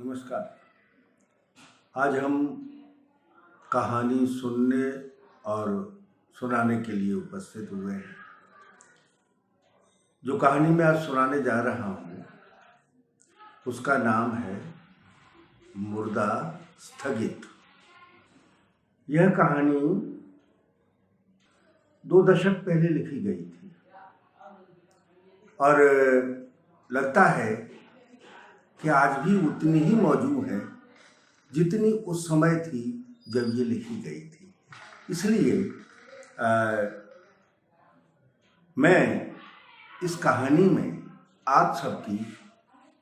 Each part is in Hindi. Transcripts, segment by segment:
नमस्कार। आज हम कहानी सुनने और सुनाने के लिए उपस्थित हुए हैं। जो कहानी मैं आज सुनाने जा रहा हूँ उसका नाम है मुर्दा स्थगित। यह कहानी 2 दशक पहले लिखी गई थी और लगता है कि आज भी उतनी ही मौजूद है जितनी उस समय थी जब ये लिखी गई थी। इसलिए मैं इस कहानी में आप सबकी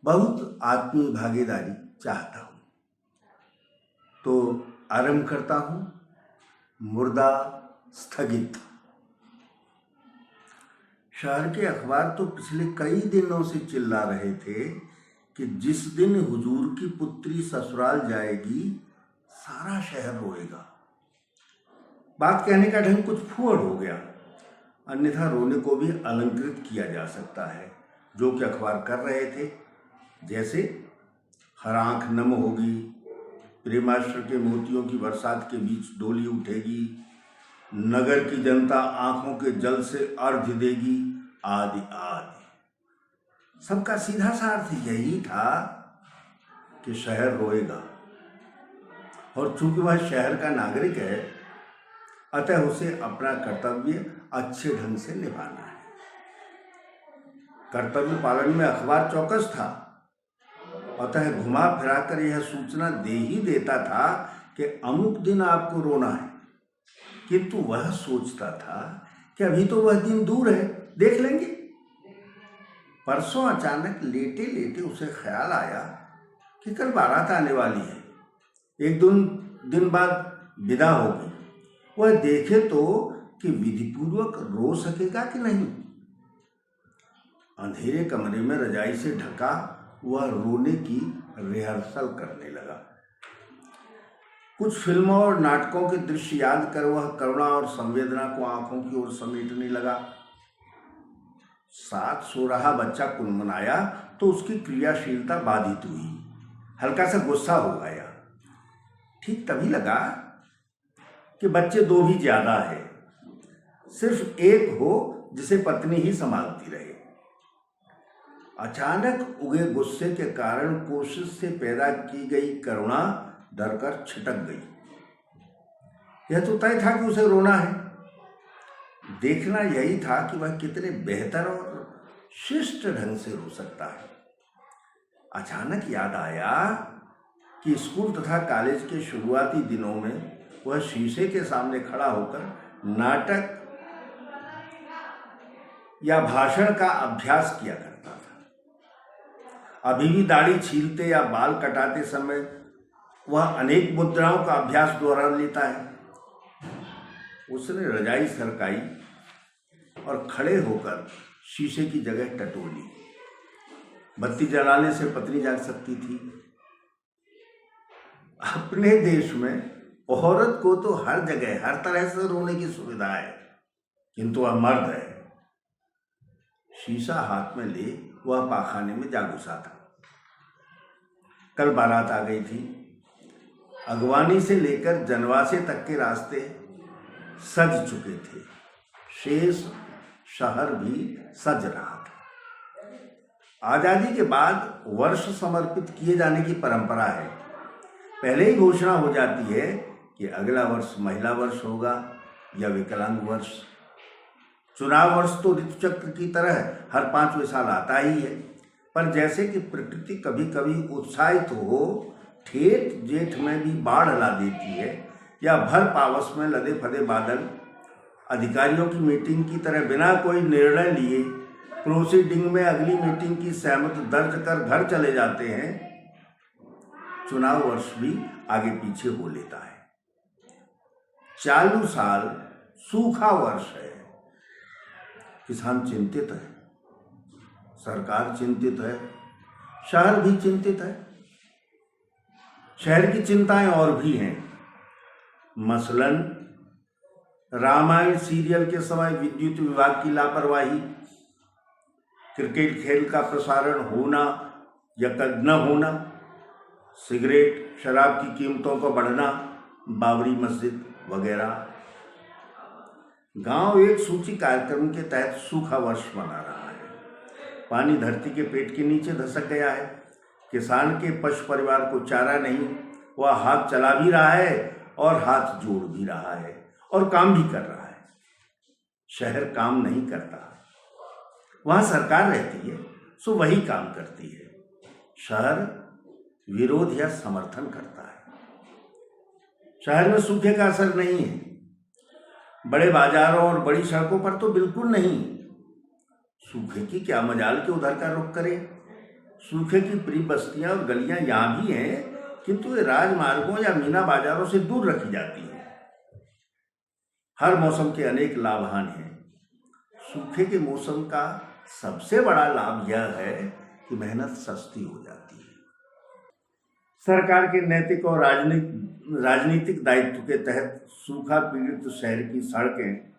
बहुत आत्मीय भागीदारी चाहता हूँ। तो आरंभ करता हूँ। मुर्दा स्थगित। शहर के अखबार तो पिछले कई दिनों से चिल्ला रहे थे कि जिस दिन हुजूर की पुत्री ससुराल जाएगी सारा शहर रोएगा। बात कहने का ढंग कुछ फुहड़ हो गया, अन्यथा रोने को भी अलंकृत किया जा सकता है, जो कि अखबार कर रहे थे। जैसे हर आंख नम होगी, प्रेमाश्र के मोतियों की बरसात के बीच डोली उठेगी, नगर की जनता आंखों के जल से अर्घ्य देगी, आदि आदि। सबका सीधा सा अर्थ यही था कि शहर रोएगा, और चूंकि वह शहर का नागरिक है अतः उसे अपना कर्तव्य अच्छे ढंग से निभाना है। कर्तव्य पालन में अखबार चौकस था, अतः घुमा फिरा कर यह सूचना दे ही देता था कि अमुक दिन आपको रोना है, किंतु वह सोचता था कि अभी तो वह दिन दूर है, देख लेंगे। परसों अचानक लेटे लेटे उसे ख्याल आया कि कल बारात आने वाली है, 1-2 दिन बाद विदा होगी। वह देखे तो कि विधिपूर्वक रो सकेगा कि नहीं। अंधेरे कमरे में रजाई से ढका वह रोने की रिहर्सल करने लगा। कुछ फिल्मों और नाटकों के दृश्य याद कर वह करुणा और संवेदना को आंखों की ओर समेटने लगा। साथ सो रहा बच्चा कुनमुनाया तो उसकी क्रियाशीलता बाधित हुई, हल्का सा गुस्सा हो गया। ठीक तभी लगा कि बच्चे 2 भी ज्यादा है, सिर्फ एक हो जिसे पत्नी ही संभालती रहे। अचानक उगे गुस्से के कारण कोशिश से पैदा की गई करुणा डरकर छिटक गई। यह तो तय था कि उसे रोना है, देखना यही था कि वह कितने बेहतर और शिष्ट ढंग से रो सकता है। अचानक याद आया कि स्कूल तथा कॉलेज के शुरुआती दिनों में वह शीशे के सामने खड़ा होकर नाटक या भाषण का अभ्यास किया करता था। अभी भी दाढ़ी छीलते या बाल कटाते समय वह अनेक मुद्राओं का अभ्यास दोहरा लेता है। उसने रजाई सरकाई और खड़े होकर शीशे की जगह टटोली। बत्ती जलाने से पत्नी जाग सकती थी। अपने देश में औरत को तो हर जगह हर तरह से रोने की सुविधा है, किंतु वह मर्द है। शीशा हाथ में ले वह पाखाने में जा घुसा था। कल बारात आ गई थी। अगवानी से लेकर जनवासे तक के रास्ते सज चुके थे। शेष शहर भी सज रहा था। आजादी के बाद वर्ष समर्पित किए जाने की परंपरा है। पहले ही घोषणा हो जाती है कि अगला वर्ष महिला वर्ष होगा या विकलांग वर्ष। चुनाव वर्ष तो ऋतुचक्र की तरह हर 5वें साल आता ही है, पर जैसे कि प्रकृति कभी कभी उत्साहित हो ठेठ जेठ में भी बाढ़ ला देती है, या भर पावस में लदे फदे बादल अधिकारियों की मीटिंग की तरह बिना कोई निर्णय लिए प्रोसीडिंग में अगली मीटिंग की सहमति दर्ज कर घर चले जाते हैं, चुनाव वर्ष भी आगे पीछे हो लेता है। चालू साल सूखा वर्ष है। किसान चिंतित है, सरकार चिंतित है, शहर भी चिंतित है। शहर की चिंताएं और भी हैं। मसलन रामायण सीरियल के समय विद्युत विभाग की लापरवाही, क्रिकेट खेल का प्रसारण होना या न होना, सिगरेट, शराब की कीमतों का बढ़ना, बाबरी मस्जिद वगैरह। गांव एक सूची कार्यक्रम के तहत सूखा वर्ष मना रहा है। पानी धरती के पेट के नीचे धसक गया है। किसान के पशु परिवार को चारा नहीं, वह हाथ चला भी रहा है और हाथ जोड़ भी रहा है और काम भी कर रहा है। शहर काम नहीं करता, वहां सरकार रहती है सो वही काम करती है। शहर विरोध या समर्थन करता है। शहर में सूखे का असर नहीं है, बड़े बाजारों और बड़ी सड़कों पर तो बिल्कुल नहीं। सूखे की क्या मजाल के उधर का रुख करे। सूखे की प्री बस्तियां और गलियां यहां भी हैं, किंतु वे राजमार्गों या मीना बाजारों से दूर रखी जाती हैं। हर मौसम के अनेक लाभान हैं। सूखे के मौसम का सबसे बड़ा लाभ यह है कि मेहनत सस्ती हो जाती है। सरकार के नैतिक और राजनीतिक दायित्व के तहत सूखा पीड़ित शहर की सड़कें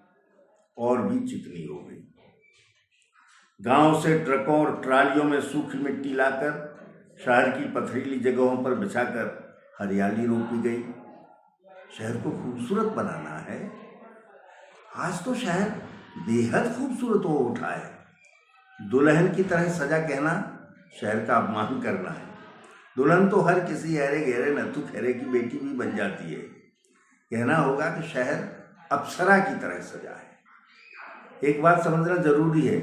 और भी चिकनी हो गई। गांव से ट्रकों और ट्रालियों में सूखी मिट्टी लाकर शहर की पथरीली जगहों पर बिछाकर हरियाली रोपी गई। शहर को खूबसूरत बनाना है। आज तो शहर बेहद खूबसूरत हो उठा है। दुल्हन की तरह सजा कहना शहर का अपमान करना है। दुल्हन तो हर किसी अरे गहरे नथु खैरे की बेटी भी बन जाती है। कहना होगा कि शहर अप्सरा की तरह सजा है। एक बात समझना जरूरी है,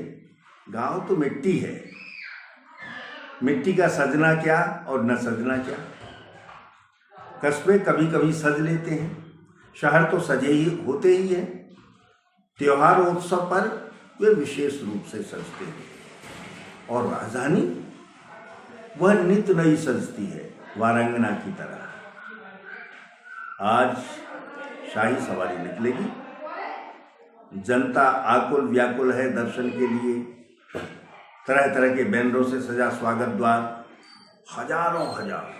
गांव तो मिट्टी है। मिट्टी का सजना क्या और न सजना क्या। कस्बे कभी कभी सज लेते हैं, शहर तो सजे ही होते ही हैं। त्योहार उत्सव पर वे विशेष रूप से सजते हैं और राजधानी वह नित नई सजती है, वारंगना की तरह। आज शाही सवारी निकलेगी। जनता आकुल व्याकुल है दर्शन के लिए। तरह तरह के बैनरों से सजा स्वागत द्वार, हजारों हजार।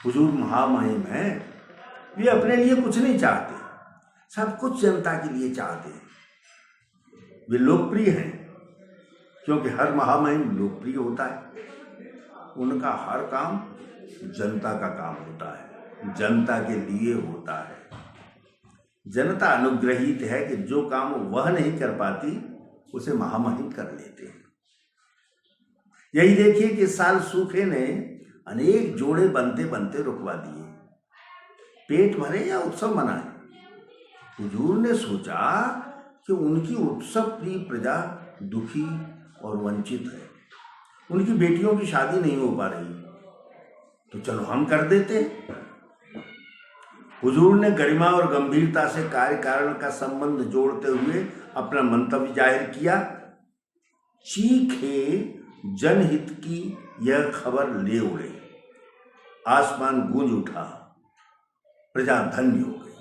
हुजूर महामहिम है। वे अपने लिए कुछ नहीं चाहते, सब कुछ जनता के लिए चाहते हैं। वे लोकप्रिय हैं क्योंकि हर महामहिम लोकप्रिय होता है। उनका हर काम जनता का काम होता है, जनता के लिए होता है। जनता अनुग्रहित है कि जो काम वह नहीं कर पाती उसे महामहिम कर लेते हैं। यही देखिए कि इस साल सूखे ने अनेक जोड़े बनते बनते रुकवा दिए। पेट भरे या उत्सव मनाए, हुजूर ने सोचा कि उनकी उत्सव प्रिय प्रजा दुखी और वंचित है। उनकी बेटियों की शादी नहीं हो पा रही, तो चलो हम कर देते। हुजूर ने गरिमा और गंभीरता से कार्य कारण का संबंध जोड़ते हुए अपना मंतव्य जाहिर किया। चीखे जनहित की यह खबर ले उड़े, आसमान गूंज उठा, प्रजा धन्य हो गई।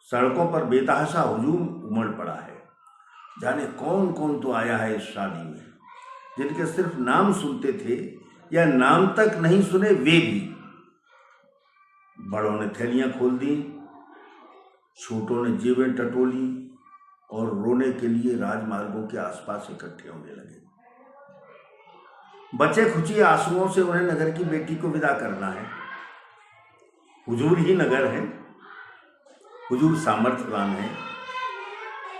सड़कों पर बेतहाशा हुजूम उमड़ पड़ा है। जाने कौन कौन तो आया है इस शादी में, जिनके सिर्फ नाम सुनते थे या नाम तक नहीं सुने वे भी। बड़ों ने थैलियां खोल दी, छोटों ने जेबें टटोली और रोने के लिए राजमार्गों के आसपास इकट्ठे होने लगे। बचे खुची आंसुओं से उन्हें नगर की बेटी को विदा करना है। हुजूर ही नगर है, हुजूर सामर्थ्यवान है।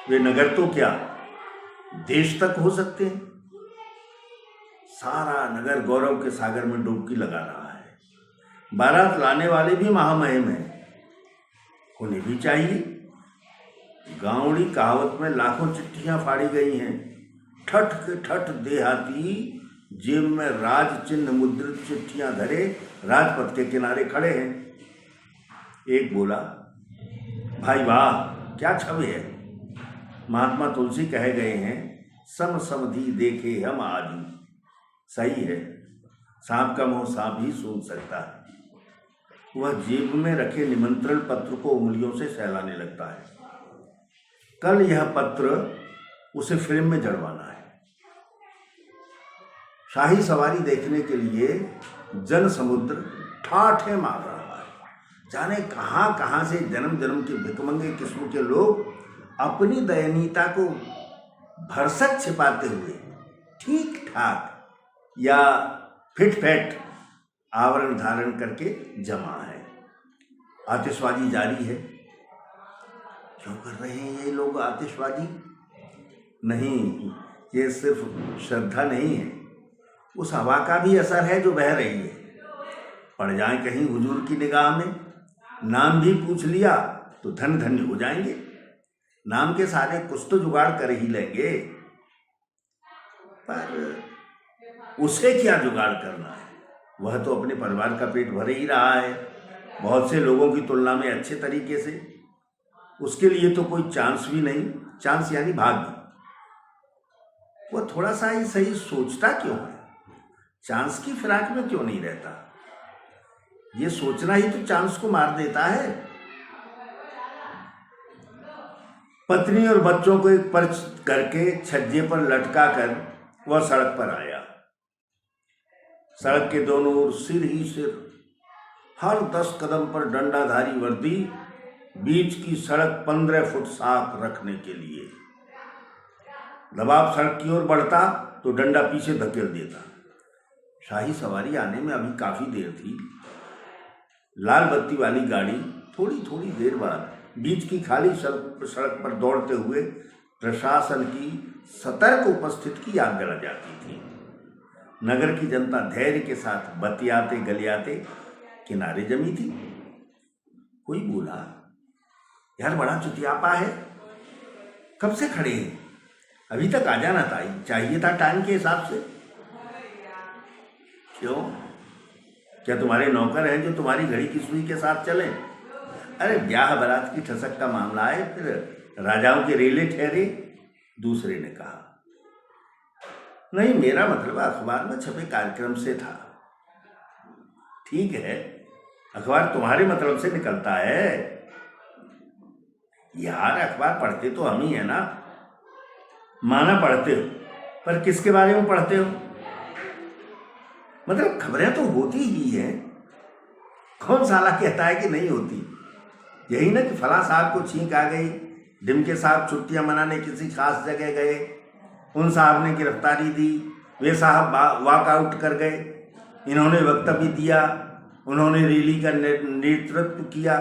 वे नगर तो क्या देश तक हो सकते हैं। सारा नगर गौरव के सागर में डुबकी लगा रहा है। बारात लाने वाले भी महामहिम हैं, उन्हें भी चाहिए। गांवड़ी कहावत में लाखों चिट्ठियां फाड़ी गई हैं। ठठ के ठठ देहाती जेब में राज चिन्ह मुद्रित चिट्ठियां धरे राजपथ के किनारे खड़े हैं। एक बोला, भाई वाह क्या छवि है। महात्मा तुलसी कहे गए हैं, सम समधि देखे हम आजू। सही है, सांप का मुंह सांप ही सूंघ सकता है। वह जेब में रखे निमंत्रण पत्र को उंगलियों से सहलाने लगता है। कल यह पत्र उसे फ्रेम में जड़वाना है। शाही सवारी देखने के लिए जन समुद्र ठाठे मार रहा है। जाने कहां कहां से जन्म जन्म के भिकमंगे किस्म के लोग अपनी दयनीयता को भरसक छिपाते हुए ठीक ठाक या फिट फैट आवरण धारण करके जमा है। आतिशबाजी जारी है। क्यों कर रहे हैं ये लोग आतिशबाजी? नहीं, ये सिर्फ श्रद्धा नहीं है, उस हवा का भी असर है जो बह रही है। पड़ जाए कहीं हुजूर की निगाह में, नाम भी पूछ लिया तो धन धन्य हो जाएंगे। नाम के सारे कुछ तो जुगाड़ कर ही लेंगे, पर उसे क्या जुगाड़ करना है? वह तो अपने परिवार का पेट भर ही रहा है, बहुत से लोगों की तुलना में अच्छे तरीके से। उसके लिए तो कोई चांस भी नहीं, चांस यानी भाग्य। वह थोड़ा सा ही सही सोचता क्यों है? चांस की फिराक में क्यों नहीं रहता? ये सोचना ही तो चांस को मार देता है। पत्नी और बच्चों को एक पर्च करके छज्जे पर लटका कर वह सड़क पर आया। सड़क के दोनों ओर सिर ही सिर, हर 10 कदम पर डंडाधारी वर्दी, बीच की सड़क 15 फुट साफ रखने के लिए। दबाव सड़क की ओर बढ़ता तो डंडा पीछे धकेल देता। शाही सवारी आने में अभी काफी देर थी। लाल बत्ती वाली गाड़ी थोड़ी थोड़ी देर बाद बीच की खाली सड़क पर दौड़ते हुए प्रशासन की सतर्क उपस्थिति की याद दिला जाती थी। नगर की जनता धैर्य के साथ बतियाते गलियाते किनारे जमी थी। कोई बोला, यार बड़ा चुतियापा है, कब से खड़े हैं? अभी तक आ जाना चाहिए था टाइम के हिसाब से। क्यों? क्या तुम्हारे नौकर हैं जो तुम्हारी घड़ी की सुई के साथ चले? अरे ब्याह बारात की ठसक का मामला है, फिर राजाओं के रेले ठहरे। दूसरे ने कहा, नहीं, मेरा मतलब अखबार में छपे कार्यक्रम से था। ठीक है, अखबार तुम्हारे मतलब से निकलता है। यार अखबार पढ़ते तो हम ही है ना। माना पढ़ते हो, पर किसके बारे में पढ़ते हो? मतलब खबरें तो होती ही हैं। कौन साला कहता है कि नहीं होती? यही ना कि फला साहब को छींक आ गई, डिमके साहब छुट्टियां मनाने किसी खास जगह गए, उन साहब ने गिरफ्तारी दी, वे साहब वॉकआउट कर गए, इन्होंने वक्तव्य दिया, उन्होंने रैली का नेतृत्व किया।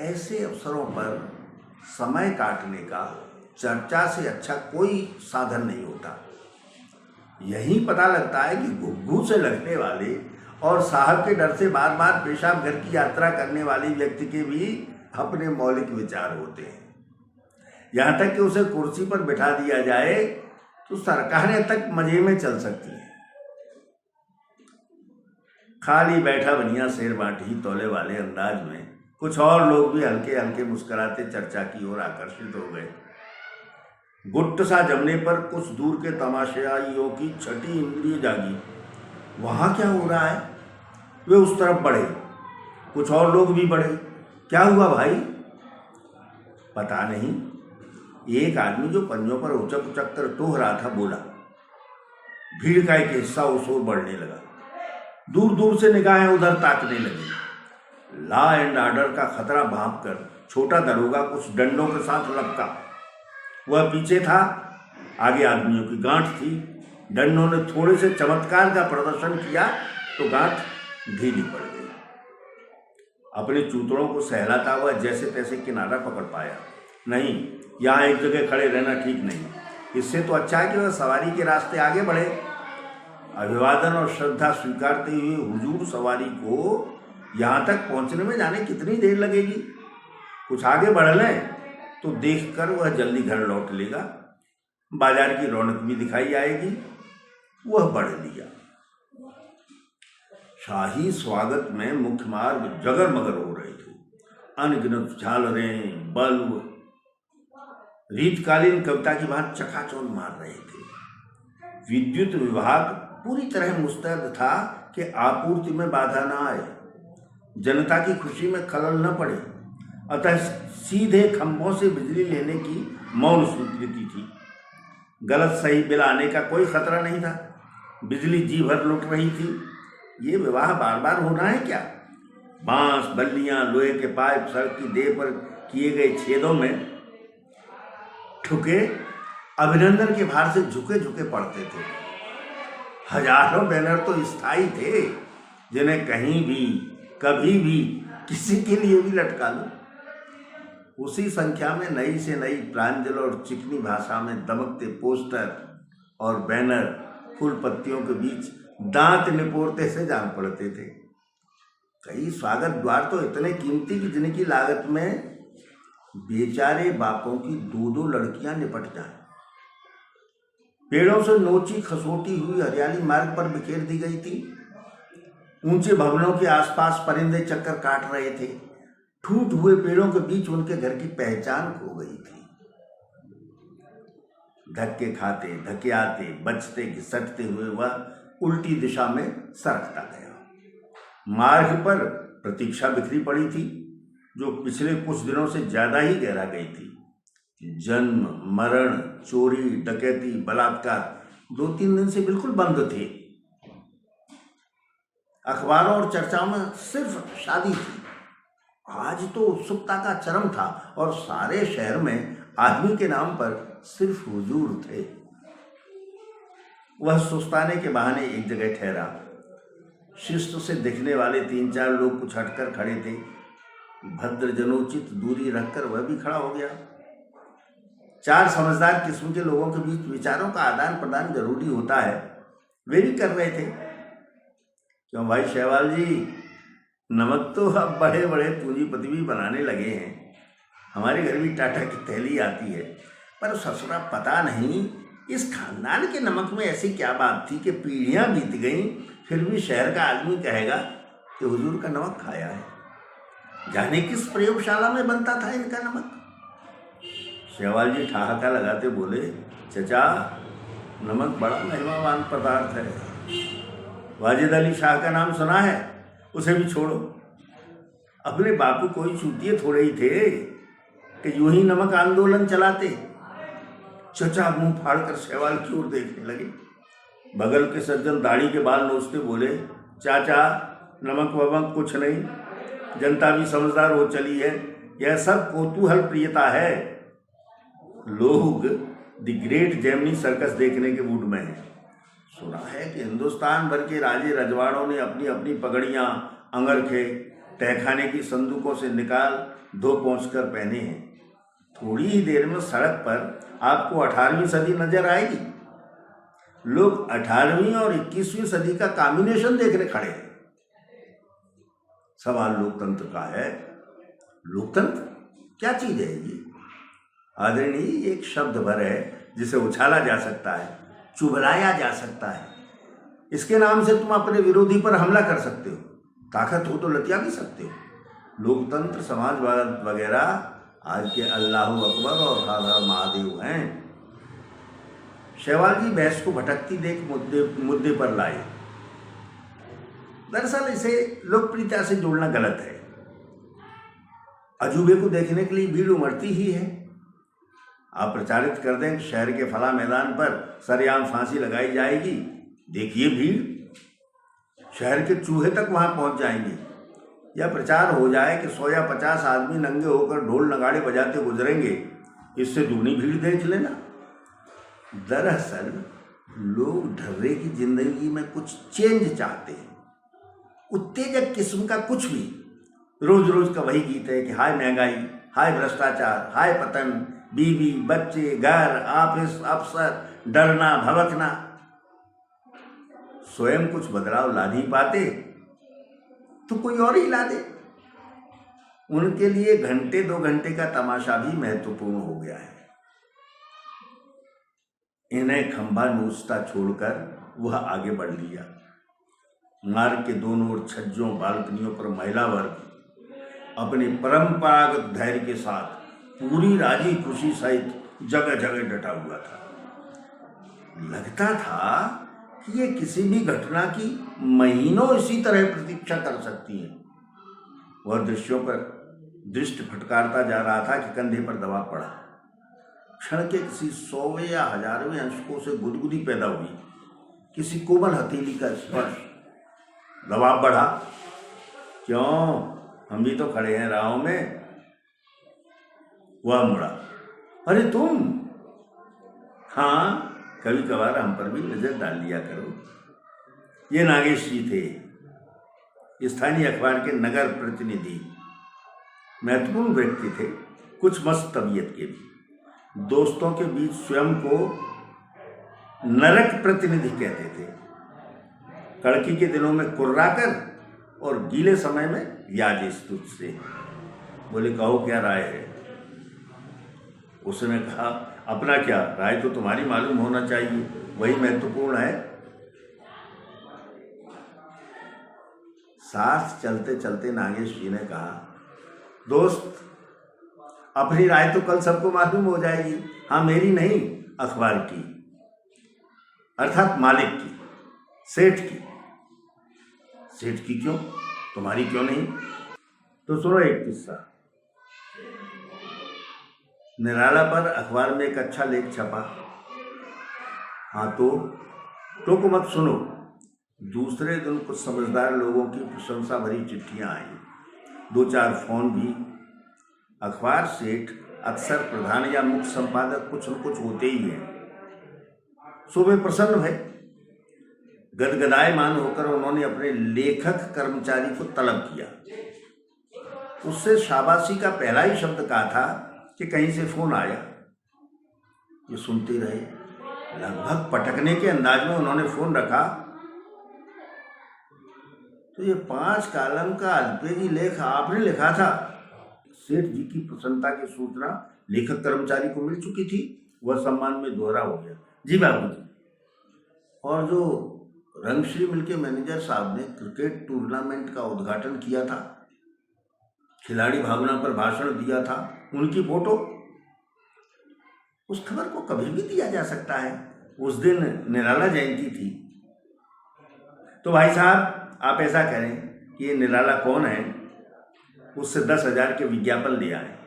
ऐसे अवसरों पर समय काटने का चर्चा से अच्छा कोई साधन नहीं होता। यही पता लगता है कि घुग्गू से लगने वाले और साहब के डर से बार बार पेशाब घर की यात्रा करने वाले व्यक्ति के भी अपने मौलिक विचार होते हैं। यहाँ तक कि उसे कुर्सी पर बिठा दिया जाए तो सरकारें तक मजे में चल सकती हैं। खाली बैठा बनिया शेर बांटी तौले वाले अंदाज में कुछ और लोग भी हल्के हल्के मुस्कुराते चर्चा की ओर आकर्षित हो गए। गुट्ट सा जमने पर कुछ दूर के तमाशाइयों की छठी इंद्रिय जागी। वहां क्या हो रहा है? वे उस तरफ बढ़े, कुछ और लोग भी बढ़े। क्या हुआ भाई? पता नहीं। एक आदमी जो पंजों पर उचक उचक कर टोह रहा था बोला। भीड़ का एक हिस्सा उस ओर बढ़ने लगा। दूर दूर से निगाहें उधर ताकने लगी। लॉ एंड ऑर्डर का खतरा भांप कर छोटा दरोगा कुछ डंडों के साथ लपका। वह पीछे था, आगे आदमियों की गांठ थी। डंडों ने थोड़े से चमत्कार का प्रदर्शन किया तो गांठ ढीली पड़ गई। अपने चूतड़ों को सहलाता हुआ जैसे तैसे किनारा पकड़ पाया। नहीं, यहाँ एक जगह खड़े रहना ठीक नहीं। इससे तो अच्छा है कि वह सवारी के रास्ते आगे बढ़े। अभिवादन और श्रद्धा स्वीकारते हुए हुजूर सवारी को यहाँ तक पहुँचने में जाने कितनी देर लगेगी? कुछ आगे बढ़ लें तो देखकर वह जल्दी घर लौट लेगा। बाजार की रौनक भी दिखाई आएगी। वह बढ़ लिया। शाही स्वागत में मुख्य मार्ग जगर मगर हो रहे थे। अनगिनत झालरें, बल्ब रीतकालीन कविता की बात चकाचौंध मार रहे थे। विद्युत विभाग पूरी तरह मुस्तैद था कि आपूर्ति में बाधा न आए, जनता की खुशी में खलल न पड़े। अतः सीधे खंभों से बिजली लेने की मौन स्वीकृति थी। गलत सही बिल आने का कोई खतरा नहीं था। बिजली जी भर लुट रही थी। ये विवाह बार बार होना है क्या? बांस, बल्लियां, लोहे के पाइप सड़क की देह पर किए गए छेदों में ठुके अभिनंदन के भार से झुके झुके पड़ते थे। हजारों बैनर तो स्थायी थे जिन्हें कहीं भी कभी भी किसी के लिए भी लटका लो। उसी संख्या में नई से नई प्रांजल और चिकनी भाषा में दमकते पोस्टर और बैनर फूल पत्तियों के बीच दांत निपोरते से जान पड़ते थे। कई स्वागत द्वार तो इतने कीमती कि जिनकी लागत में बेचारे बापों की दो लड़कियां निपट जाएं। पेड़ों से नोची खसोटी हुई हरियाली मार्ग पर बिखेर दी गई थी। ऊंचे भवनों के आसपास परिंदे चक्कर काट रहे थे। टूट हुए पेड़ों के बीच उनके घर की पहचान खो गई थी। धक्के खाते धक्के आते बचते घिसटते हुए वह उल्टी दिशा में सरकता गया। मार्ग पर प्रतीक्षा बिखरी पड़ी थी जो पिछले कुछ दिनों से ज्यादा ही गहरा गई थी। जन्म, मरण, चोरी, डकैती, बलात्कार 2-3 दिन से बिल्कुल बंद थे। अखबारों और चर्चाओं में सिर्फ शादी थी। आज तो उत्सुकता का चरम था और सारे शहर में आदमी के नाम पर सिर्फ हुजूर थे। वह सुस्ताने के बहाने एक जगह ठहरा। शिष्ट से दिखने वाले 3-4 लोग कुछ हटकर खड़े थे। भद्र जनोचित दूरी रखकर वह भी खड़ा हो गया। 4 समझदार किस्म के लोगों के बीच विचारों का आदान प्रदान जरूरी होता है, वे भी कर रहे थे। क्यों भाई शैवाल जी, नमक तो अब बड़े बड़े पूंजीपति भी बनाने लगे हैं। हमारे घर भी टाटा की थैली आती है, पर ससुरा पता नहीं इस खानदान के नमक में ऐसी क्या बात थी कि पीढ़ियां बीत गईं, फिर भी शहर का आदमी कहेगा कि हुजूर का नमक खाया है। जाने किस प्रयोगशाला में बनता था इनका नमक। शैवाल जी ठहाका लगाते बोले, चचा, नमक बड़ा महिमावान पदार्थ है। वाजिद अली शाह का नाम सुना है? उसे भी छोड़ो। अपने बापू कोई चूतिए थोड़े ही थे कि यूं ही नमक आंदोलन चलाते। चचा मुंह फाड़कर शैवाल की ओर देखने लगे। बगल के सज्जन दाढ़ी के बाल नोचते बोले, चाचा, नमक वमक कुछ नहीं, जनता भी समझदार हो चली है, यह सब कौतूहल प्रियता है। लोग द ग्रेट जेमिनी सर्कस देखने के मूड में हैं। सुना है कि हिंदुस्तान भर के राजे रजवाड़ों ने अपनी अपनी पगड़ियां, अंगरखे तहखाने की संदूकों से निकाल धो पहुँचकर पहने हैं। थोड़ी ही देर में सड़क पर आपको 18वीं सदी नजर आएगी। लोग 18वीं और 21वीं सदी का कॉम्बिनेशन देखने खड़े हैं। सवाल लोकतंत्र का है। लोकतंत्र क्या चीज है ये? आदरणीय, एक शब्द भर है जिसे उछाला जा सकता है, चुभलाया जा सकता है। इसके नाम से तुम अपने विरोधी पर हमला कर सकते हो, ताकत हो तो लतिया भी सकते हो। लोकतंत्र, समाजवाद वगैरह आज के अल्लाह अकबर और हर महादेव हैं। शैवाल जी बहस को भटकती देख मुद्दे पर लाए। दरअसल इसे लोकप्रियता से जोड़ना गलत है। अजूबे को देखने के लिए भीड़ उमड़ती ही है। आप प्रचारित कर दें कि शहर के फला मैदान पर सरेआम फांसी लगाई जाएगी, देखिए भीड़ शहर के चूहे तक वहां पहुंच जाएंगे। या प्रचार हो जाए कि 100 या 50 आदमी नंगे होकर ढोल नगाड़े बजाते गुजरेंगे, इससे दुगनी भीड़ देख लेना। दरअसल लोग ढर्रे की जिंदगी में कुछ चेंज चाहते हैं, उत्तेजक किस्म का कुछ भी। रोज रोज का वही गीत है कि हाय महंगाई, हाय भ्रष्टाचार, हाय पतन, बीवी बच्चे, घर, ऑफिस, अफसर, डरना भवकना। स्वयं कुछ बदलाव ला नहीं पाते तो कोई और ही ला दे। उनके लिए घंटे 2 घंटे का तमाशा भी महत्वपूर्ण हो गया है। इन्हें खंभा नोचता छोड़कर वह आगे बढ़ लिया। मार्ग के दोनों ओर छज्जों, बालकनियों पर महिला वर्ग अपने परंपरागत धैर्य के साथ पूरी राजी खुशी सहित जगह जगह डटा हुआ था। लगता था कि ये किसी भी घटना की महीनों इसी तरह प्रतीक्षा कर सकती है। वह दृश्यों पर दृष्टि फटकारता जा रहा था कि कंधे पर दबाव पड़ा। क्षण के किसी 100वें या 1000वें अंशकों से गुदगुदी पैदा हुई। किसी कोमल हथेली का स्पर्श। दबाव बढ़ा। क्यों, हम भी तो खड़े हैं राहों में। वह मुड़ा। अरे तुम? हाँ, कभी कभार हम पर भी नजर डाल लिया करो। ये नागेश जी थे, स्थानीय अखबार के नगर प्रतिनिधि, महत्वपूर्ण व्यक्ति थे, कुछ मस्त तबीयत के भी। दोस्तों के बीच स्वयं को नरक प्रतिनिधि कहते थे। कड़की के दिनों में कुर्राकर और गीले समय में याद स्तुत से। बोले कहो क्या राय है? उसने कहा अपना क्या राय तो तुम्हारी मालूम होना चाहिए, वही महत्वपूर्ण है। साथ चलते चलते नागेश जी ने कहा दोस्त अपनी राय तो कल सबको मालूम हो जाएगी। हाँ मेरी नहीं, अखबार की, अर्थात मालिक की, सेठ की। सेठ की क्यों, तुम्हारी क्यों नहीं? तो सुनो एक किस्सा। निराला पर अखबार में एक अच्छा लेख छपा। हाँ तो मत सुनो। दूसरे दिन कुछ समझदार लोगों की प्रशंसा भरी चिट्ठियां आई, 2-4 फोन भी। अखबार सेठ अक्सर प्रधान या मुख्य संपादक कुछ न कुछ होते ही हैं। सो वे प्रसन्न भय, गदगदायमान होकर उन्होंने अपने लेखक कर्मचारी को तलब किया। उससे शाबाशी का पहला ही शब्द कहा था कि कहीं से फोन आया। ये सुनते रहे। लगभग पटकने के अंदाज में उन्होंने फोन रखा तो ये 5 कॉलम का अल्पेजी लेख आपने लिखा था। सेठ जी की प्रसन्नता की सूचना लेखक कर्मचारी को मिल चुकी थी। वह सम्मान में दोहरा हो गया, जी बाबूजी। और जो रंगश्री मिल के मैनेजर साहब ने क्रिकेट टूर्नामेंट का उद्घाटन किया था, खिलाड़ी भावना पर भाषण दिया था, उनकी फोटो। उस खबर को कभी भी दिया जा सकता है। उस दिन निराला जयंती थी। तो भाई साहब आप ऐसा करें कि ये निराला कौन है, उससे 10,000 के विज्ञापन ले आए।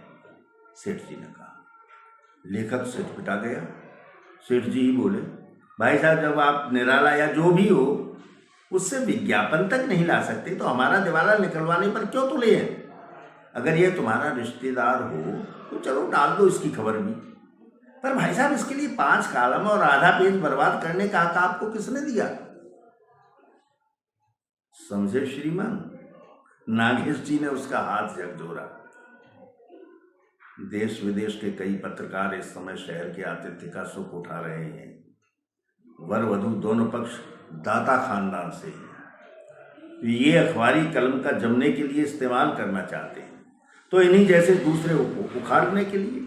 सेठ जी ने कहा। लेखक सेठ पिटा गया। सेठ जी ही बोले भाई साहब जब आप निराला या जो भी हो उससे विज्ञापन तक नहीं ला सकते तो हमारा दिवाला निकलवाने पर क्यों तुले हैं? अगर ये तुम्हारा रिश्तेदार हो तो चलो डाल दो इसकी खबर भी, पर भाई साहब इसके लिए 5 कॉलम और आधा पेज बर्बाद करने का हक आपको किसने दिया? समझे श्रीमान? नागेश जी ने उसका हाथ झकझोरा। देश विदेश के कई पत्रकार इस समय शहर के आतिथ्य का सुख उठा रहे हैं। वर वधू दोनों पक्ष दाता खानदान से हैं। ये अखबारी कलम का जमने के लिए इस्तेमाल करना चाहते हैं तो इन्हीं जैसे दूसरे को उखाड़ने के लिए।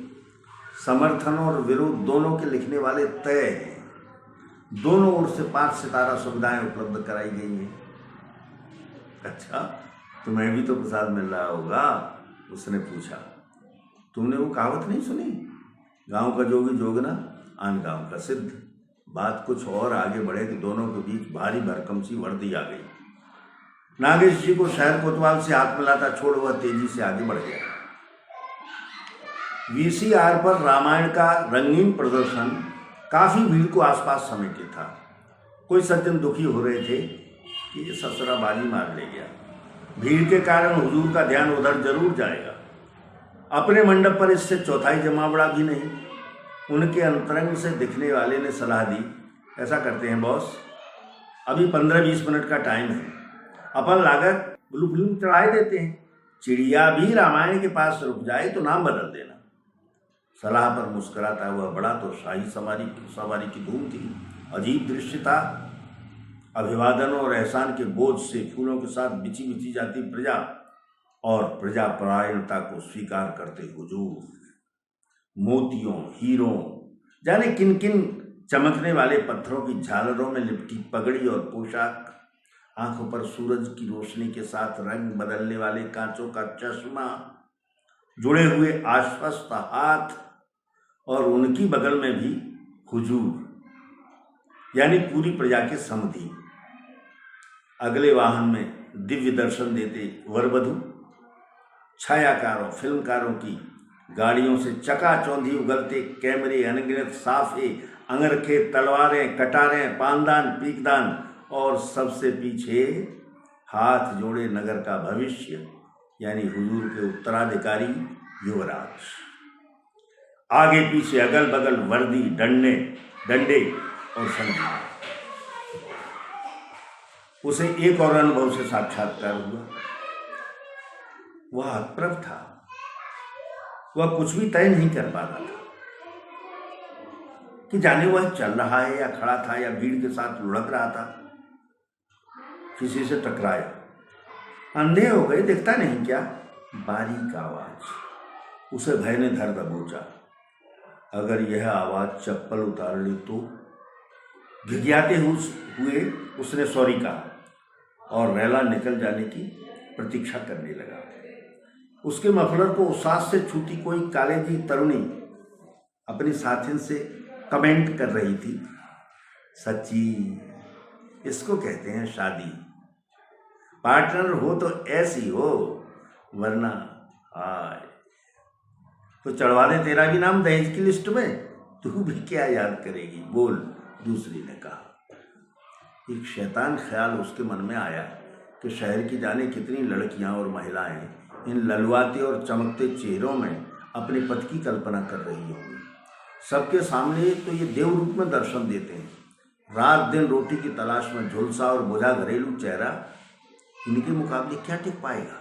समर्थन और विरोध दोनों के लिखने वाले तय हैं। दोनों ओर से 5 सितारा सुविधाएं उपलब्ध कराई गई हैं। अच्छा तुम्हें भी तो प्रसाद मिल रहा होगा? उसने पूछा। तुमने वो कहावत नहीं सुनी, गांव का जोगी जोगना आन गांव का सिद्ध? बात कुछ और आगे बढ़े कि दोनों के बीच भारी भरकम सी वर्दी आ गई। नागेश जी को शहर कोतवाल से हाथ मिलाता छोड़ वह तेजी से आगे बढ़ गया। VCR पर रामायण का रंगीन प्रदर्शन काफी भीड़ को आसपास समेटे था। कोई सज्जन दुखी हो रहे थे कि ये ससुरा बाजी मार ले गया। भीड़ के कारण हुजूर का ध्यान उधर जरूर जाएगा। अपने मंडप पर इससे चौथाई जमावड़ा भी नहीं। उनके अंतरंग से दिखने वाले ने सलाह दी, ऐसा करते हैं बॉस, अभी 15-20 मिनट का टाइम है, अपन लागत ब्लू फिल्म चढ़ाए देते हैं। चिड़िया भी रामायण के पास रुक जाए तो नाम बदल देना। सलाह पर मुस्कुराता हुआ बड़ा तो शाही सवारी की धूम थी। अजीब दृश्य था। अभिवादन और एहसान के बोझ से फूलों के साथ बिछी जाती प्रजा और प्रजा परायणता को स्वीकार करते हुजूर। मोतियों, हीरों, जाने किन किन चमकने वाले पत्थरों की झालरों में लिपटी पगड़ी और पोशाक, आंखों पर सूरज की रोशनी के साथ रंग बदलने वाले कांचों का चश्मा, जुड़े हुए आश्वस्त हाथ और उनकी बगल में भी हुजूर यानी पूरी प्रजा के समधी। अगले वाहन में दिव्य दर्शन देते वरवधू, छायाकारों, फिल्मकारों की गाड़ियों से चकाचौंधी उगलते कैमरे, अनगिनत साफे, अंगरखे, तलवारें, कटारें, पानदान, पीकदान और सबसे पीछे हाथ जोड़े नगर का भविष्य यानी हुजूर के उत्तराधिकारी युवराज। आगे पीछे अगल बगल वर्दी, डंडे और संगीत। उसे एक और अनुभव से साक्षात्कार हुआ। वह हतप्रभ था, वह कुछ भी तय नहीं कर पा रहा था कि जाने वह चल रहा है या खड़ा था या भीड़ के साथ लुढ़क रहा था। किसी से टकराया, अंधे हो गए, दिखता नहीं क्या? बारीक आवाज। उसे भय ने धर दबोचा। अगर यह आवाज चप्पल उतार ली तो? घिघियाते हुए उसने सॉरी कहा और रैला निकल जाने की प्रतीक्षा करने लगा। उसके मफलर को उसास से छूती कोई कॉलेजी तरुणी अपनी साथिन से कमेंट कर रही थी, सच्ची इसको कहते हैं शादी। पार्टनर हो तो ऐसी हो, वरना हाय तो चढ़वा दे तेरा भी नाम दहेज की लिस्ट में, तू भी क्या याद करेगी, बोल, दूसरी ने कहा। एक शैतान ख्याल उसके मन में आया कि शहर की जाने कितनी लड़कियां और महिलाएं इन ललवाते और चमकते चेहरों में अपने पति की कल्पना कर रही होंगी। सबके सामने तो ये देव रूप में दर्शन देते हैं। रात दिन रोटी की तलाश में झुलसा और बोझा घरेलू चेहरा इनके मुकाबले क्या टिक पाएगा?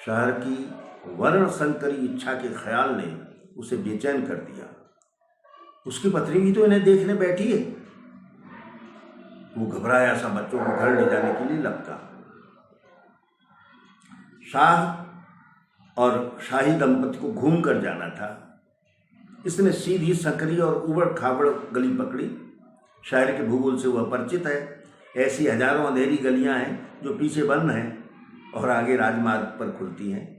शहर की वर्ण संकरी इच्छा के ख्याल ने उसे बेचैन कर दिया। उसकी पत्नी भी तो इन्हें देखने बैठी है। वो घबराया सा बच्चों को घर ले जाने के लिए लपका। शाह और शाही दंपति को घूम कर जाना था। इसने सीधी सकरी और उबड़ खाबड़ गली पकड़ी। शहर के भूगोल से वह परिचित है। ऐसी हजारों अंधेरी गलियां हैं जो पीछे बंद हैं और आगे राजमार्ग पर खुलती हैं।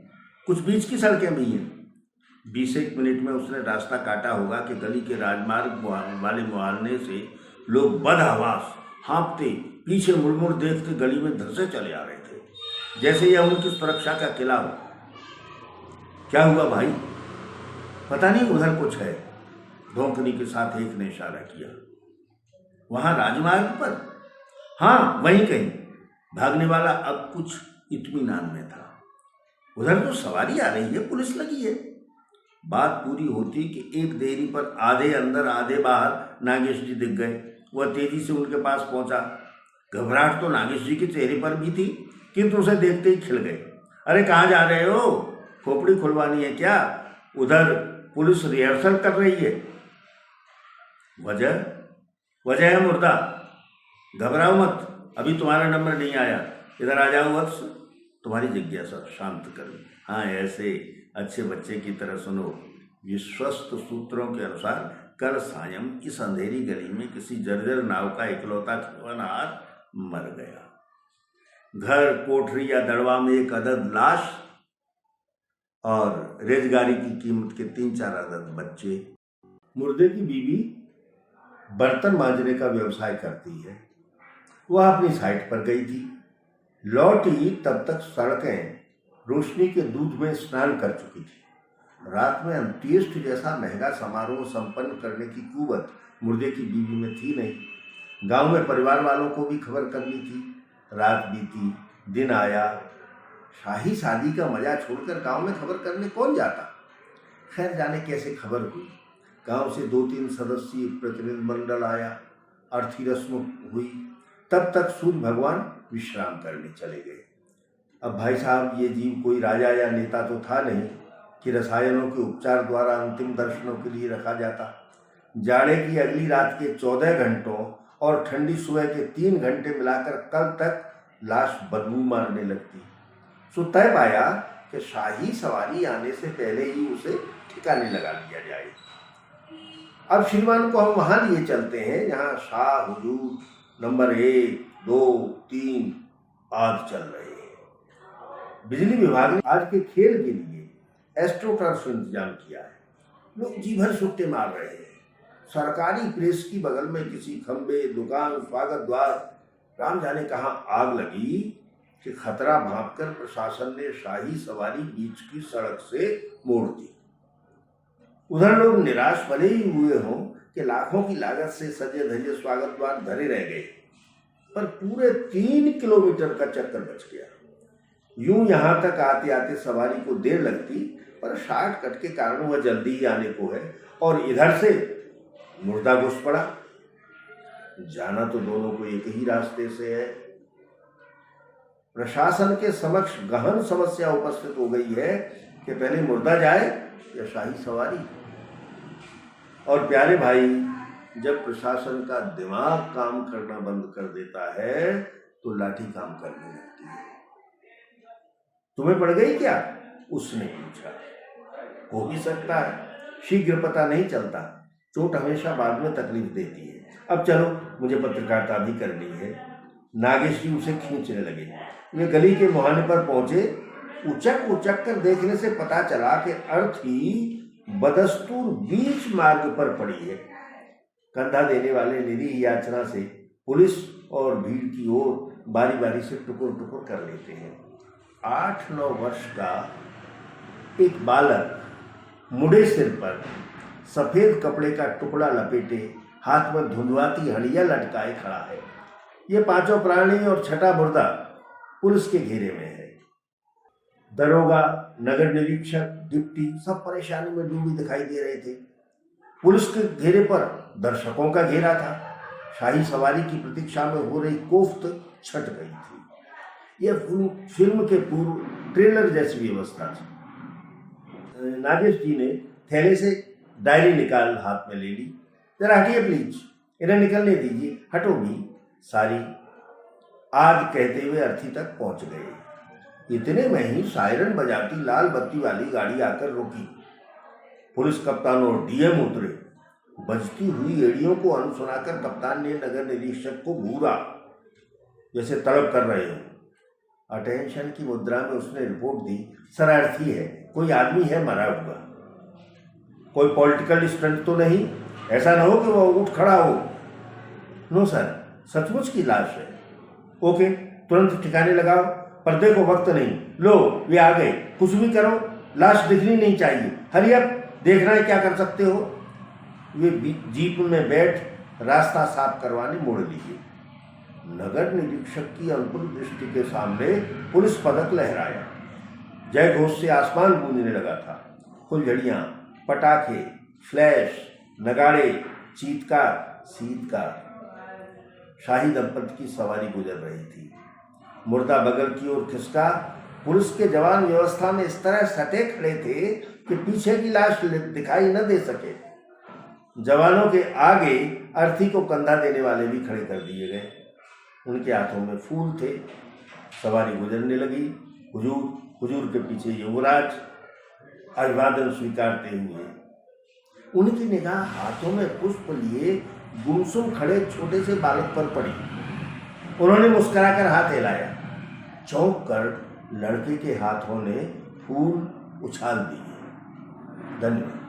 कुछ बीच की सड़कें भी हैं। 20 मिनट में उसने रास्ता काटा होगा कि गली के राजमार्ग वाले मुहावने से लोग बदहवास हाँफते पीछे मुड़ देखते गली में धंसे चले आ रहे थे, जैसे यह उनकी सुरक्षा का किला हो। क्या हुआ भाई? पता नहीं, उधर कुछ है। धोखनी के साथ एक ने इशारा किया। वहां राजमार्ग पर? हाँ, वहीं कहीं। भागने वाला अब कुछ इत्मीनान में था। उधर तो सवारी आ रही है, पुलिस लगी है। बात पूरी होती कि एक देरी पर आधे अंदर आधे बाहर नागेश जी दिख गए। वह तेजी से उनके पास पहुंचा। घबराहट तो नागेश जी के चेहरे पर भी थी, किंतु उसे देखते ही खिल गए। अरे कहाँ जा रहे हो? खोपड़ी खुलवानी है क्या? उधर पुलिस रिहर्सल कर रही है। वजह है मुर्दा, घबराओ मत, अभी तुम्हारा नंबर नहीं आया। इधर आ जाओ वत्स, तुम्हारी जिज्ञासा शांत करो। हाँ, ऐसे अच्छे बच्चे की तरह सुनो। विश्वस्त सूत्रों के अनुसार कल सायं इस अंधेरी गली में किसी जर्जर नाव का इकलौता खिलौनहार मर गया। घर, कोठरी या दड़वा में एक अदद लाश और रेजगारी की कीमत के 3-4 अदद बच्चे। मुर्दे की बीवी बर्तन मांजने का व्यवसाय करती है। वह अपनी साइट पर गई थी। लौटी तब तक सड़कें रोशनी के दूध में स्नान कर चुकी थी। रात में अंत्येष्टि जैसा महंगा समारोह संपन्न करने की कुवत मुर्दे की बीवी में थी नहीं। गांव में परिवार वालों को भी खबर करनी थी। रात बीती, दिन आया। शाही शादी का मजा छोड़कर गांव में खबर करने कौन जाता? खैर, जाने कैसे खबर हुई। गांव से 2-3 सदस्यीय प्रतिनिधिमंडल आया। अर्थी रस्म हुई। तब तक सूर्य भगवान विश्राम करने चले गए। अब भाई साहब, ये जीव कोई राजा या नेता तो था नहीं कि रसायनों के उपचार द्वारा अंतिम दर्शनों के लिए रखा जाता। जाड़े की अगली रात के 14 घंटों और ठंडी सुबह के 3 घंटे मिलाकर कल तक लाश बदबू मारने लगती। सो तय पाया कि शाही सवारी आने से पहले ही उसे ठिकाने लगा लिया जाए। अब श्रीमान को हम वहां लिए चलते हैं जहां शाह हुजूर नंबर 1, 2, 3 आदि चल रहे हैं। बिजली विभाग ने आज के खेल के लिए एस्ट्रोटर्फ इंतजाम किया है। लोग जी भर सुट्टे मार रहे हैं। सरकारी प्रेस की बगल में किसी खंबे, दुकान, स्वागत द्वार, राम जाने कहाँ आग लगी कि खतरा भांपकर प्रशासन ने शाही सवारी बीच की सड़क से मोड़ दी। उधर लोग निराश भले ही हुए हों कि लाखों की लागत से सजे धजे स्वागत द्वार धरे रह गए, पर पूरे 3 किलोमीटर का चक्कर बच गया। यूं यहां तक आते आते सवारी को देर लगती, पर शॉर्टकट के कारण वह जल्दी ही आने को है और इधर से मुर्दा घुस पड़ा। जाना तो दोनों को एक ही रास्ते से है। प्रशासन के समक्ष गहन समस्या उपस्थित हो गई है कि पहले मुर्दा जाए या शाही सवारी। और प्यारे भाई, जब प्रशासन का दिमाग काम करना बंद कर देता है तो लाठी काम करने लगती है। तुम्हें पड़ गई क्या? उसने पूछा। हो भी सकता है, शीघ्र पता नहीं चलता, चोट हमेशा बाद में तकलीफ देती है। अब चलो, मुझे पत्रकारिता भी करनी है। नागेश जी उसे खींचने लगे। वे गली के मुहाने पर पहुंचे। उचक उचक कर देखने से पता चला कि अर्थी बदस्तूर बीच मार्ग पर पड़ी है। कंधा देने वाले निरीह याचना से पुलिस और भीड़ की ओर बारी बारी से टुकुर टुकुर कर लेते हैं। 8-9 वर्ष का एक बालक मुड़े सिर पर सफेद कपड़े का टुकड़ा लपेटे, हाथ में धुंधवाती हड़िया लटकाए खड़ा है। ये पांचों प्राणी और छठा मुर्दा पुलिस के घेरे में है। दरोगा, नगर निरीक्षक, डिप्टी सब परेशानी में डूबे दिखाई दे रहे थे। पुलिस के घेरे पर दर्शकों का घेरा था। शाही सवारी की प्रतीक्षा में हो रही कोफ्त छट गई थी। यह फिल्म के पूर्व ट्रेलर जैसी व्यवस्था थी। नागेश जी ने थैले से डायरी निकाल हाथ में ले ली। जरा हटिए प्लीज, इन्हें निकलने दीजिए। हटो भी सारी, आज कहते हुए अर्थी तक पहुंच गए। इतने में ही सायरन बजाती लाल बत्ती वाली गाड़ी आकर रुकी। पुलिस कप्तान और डीएम उतरे। बजती हुई एड़ियों को अनसुनाकर कप्तान ने नगर निरीक्षक को घूरा, जैसे तलब कर रहे हो। अटेंशन की मुद्रा में उसने रिपोर्ट दी। सर, अर्थी है, कोई आदमी है मरा हुआ, कोई पॉलिटिकल स्टंट तो नहीं? ऐसा ना हो कि वो उठ खड़ा हो। नो सर, सचमुच की लाश है। ओके, तुरंत ठिकाने लगाओ, पर्दे को वक्त नहीं। लो, वे आ गए। कुछ भी करो, लाश दिखनी नहीं चाहिए। हरी अप, देखना है क्या कर सकते हो। वे जीप में बैठ रास्ता साफ करवाने मुड़ लिए। नगर निरीक्षक की अंकुर दृष्टि के सामने पुलिस पदक लहराया। जय घोष से आसमान गूंजने लगा था। फुलझड़ियां, पटाखे, फ्लैश, नगाड़े, चीतकार, शीतकार। शाही दंपति की सवारी गुजर रही थी। मुर्दा बगल की ओर खिसका। पुलिस के जवान व्यवस्था में इस तरह सटे खड़े थे कि पीछे की लाश दिखाई न दे सके। जवानों के आगे अर्थी को कंधा देने वाले भी खड़े कर दिए गए। उनके हाथों में फूल थे। सवारी गुजरने लगी। हुजूर के पीछे युवराज अभिवादन स्वीकारते हुए। उनकी निगाह हाथों में पुष्प लिए गुमसुम खड़े छोटे से बालक पर पड़ी। उन्होंने मुस्कुराकर हाथ हिलाया। चौंक कर लड़के के हाथों ने फूल उछाल दिए। धन्यवाद।